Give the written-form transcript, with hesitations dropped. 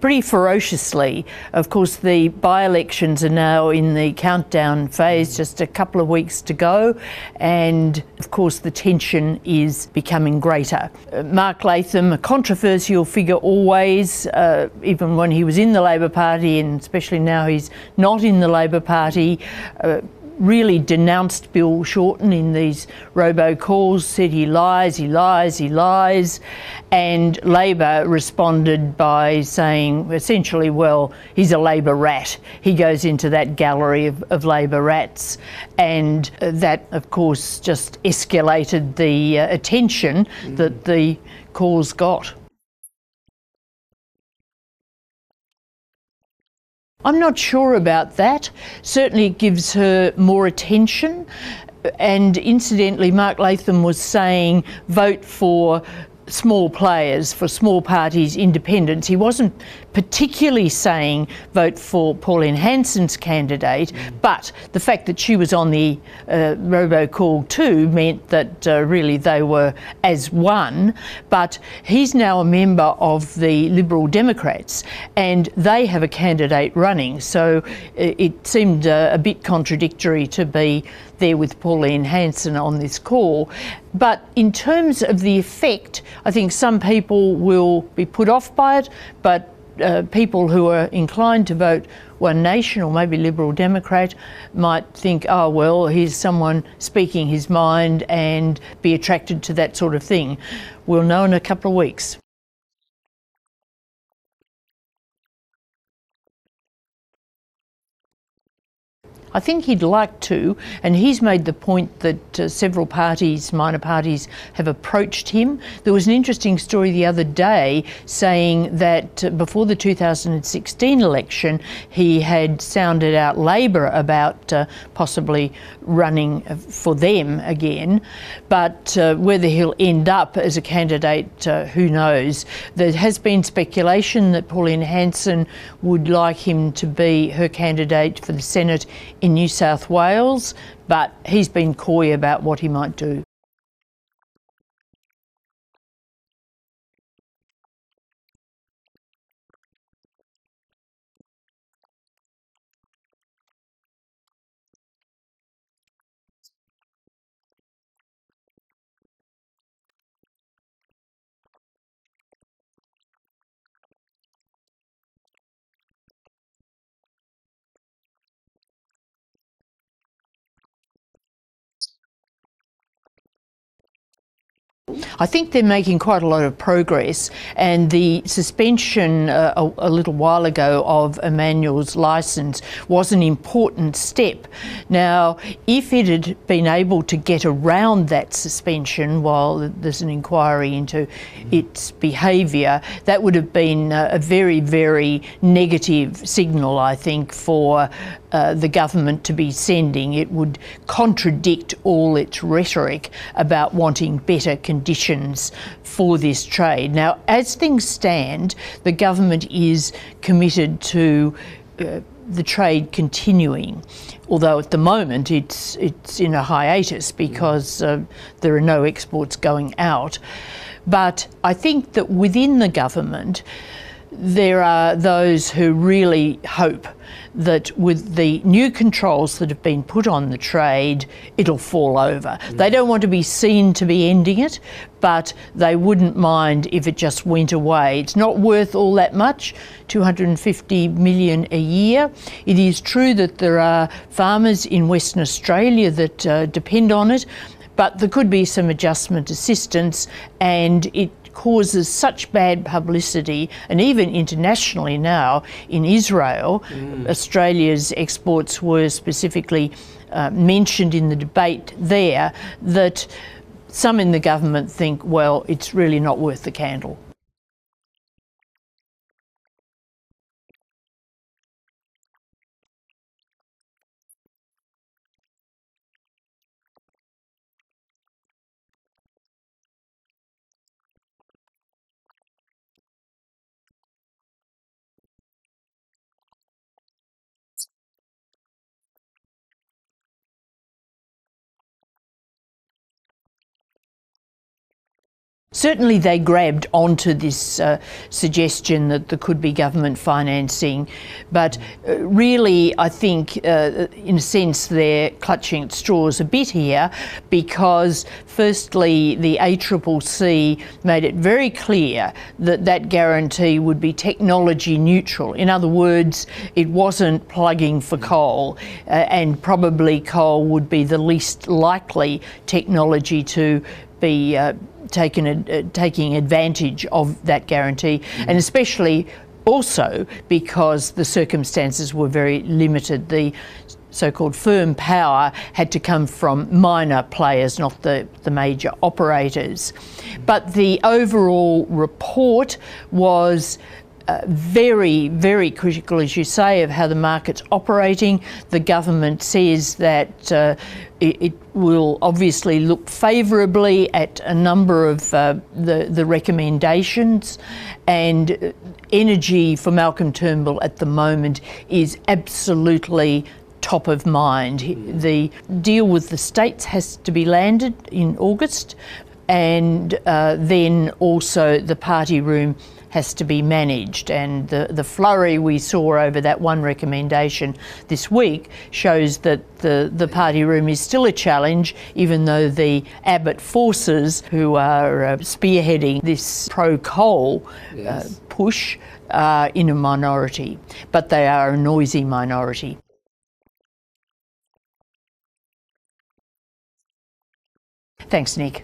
Pretty ferociously. Of course, the by-elections are now in the countdown phase, just a couple of weeks to go, and of course the tension is becoming greater. Mark Latham, a controversial figure always, even when he was in the Labor Party, and especially now he's not in the Labor Party, really denounced Bill Shorten in these robocalls, said he lies, he lies, he lies, and Labor responded by saying essentially, well, he's a Labor rat. He goes into that gallery of Labor rats, and that of course just escalated the attention that the calls got. I'm not sure about that. Certainly it gives her more attention. And incidentally, Mark Latham was saying vote for small players, for small parties, independents. He wasn't particularly saying vote for Pauline Hanson's candidate, but the fact that she was on the robocall too meant that really they were as one. But he's now a member of the Liberal Democrats and they have a candidate running, so it seemed a bit contradictory to be there with Pauline Hanson on this call. But in terms of the effect, I think some people will be put off by it, but people who are inclined to vote One Nation or maybe Liberal Democrat might think, oh well, here's someone speaking his mind, and be attracted to that sort of thing. We'll know in a couple of weeks. I think he'd like to, and he's made the point that several parties, minor parties, have approached him. There was an interesting story the other day saying that before the 2016 election, he had sounded out Labor about possibly running for them again, but whether he'll end up as a candidate, who knows. There has been speculation that Pauline Hanson would like him to be her candidate for the Senate in New South Wales, but he's been coy about what he might do. I think they're making quite a lot of progress, and the suspension a little while ago of Emmanuel's licence was an important step. Now, if it had been able to get around that suspension while there's an inquiry into its behaviour, that would have been a very, very negative signal, I think, for the government to be sending. It would contradict all its rhetoric about wanting better conditions for this trade. Now, as things stand, the government is committed to the trade continuing, although at the moment it's in a hiatus because there are no exports going out. But I think that within the government there are those who really hope that with the new controls that have been put on the trade, it'll fall over. They don't want to be seen to be ending it, but they wouldn't mind if it just went away. It's not worth all that much, 250 million a year. It is true that there are farmers in Western Australia that depend on it, but there could be some adjustment assistance, and it causes such bad publicity, and even internationally now in Israel, Australia's exports were specifically mentioned in the debate there, that some in the government think, well, it's really not worth the candle. Certainly they grabbed onto this suggestion that there could be government financing, but really I think in a sense they're clutching at straws a bit here, because firstly the ACCC made it very clear that that guarantee would be technology neutral. In other words, it wasn't plugging for coal, and probably coal would be the least likely technology to be taking advantage of that guarantee, and especially also because the circumstances were very limited. The so-called firm power had to come from minor players, not the major operators. But the overall report was very, very critical, as you say, of how the market's operating. The government says that it will obviously look favourably at a number of the recommendations, and energy for Malcolm Turnbull at the moment is absolutely top of mind. The deal with the states has to be landed in August, and then also the party room has to be managed, and the flurry we saw over that one recommendation this week shows that the party room is still a challenge, even though the Abbott forces, who are spearheading this pro-coal push, are in a minority, but they are a noisy minority. Thanks, Nick.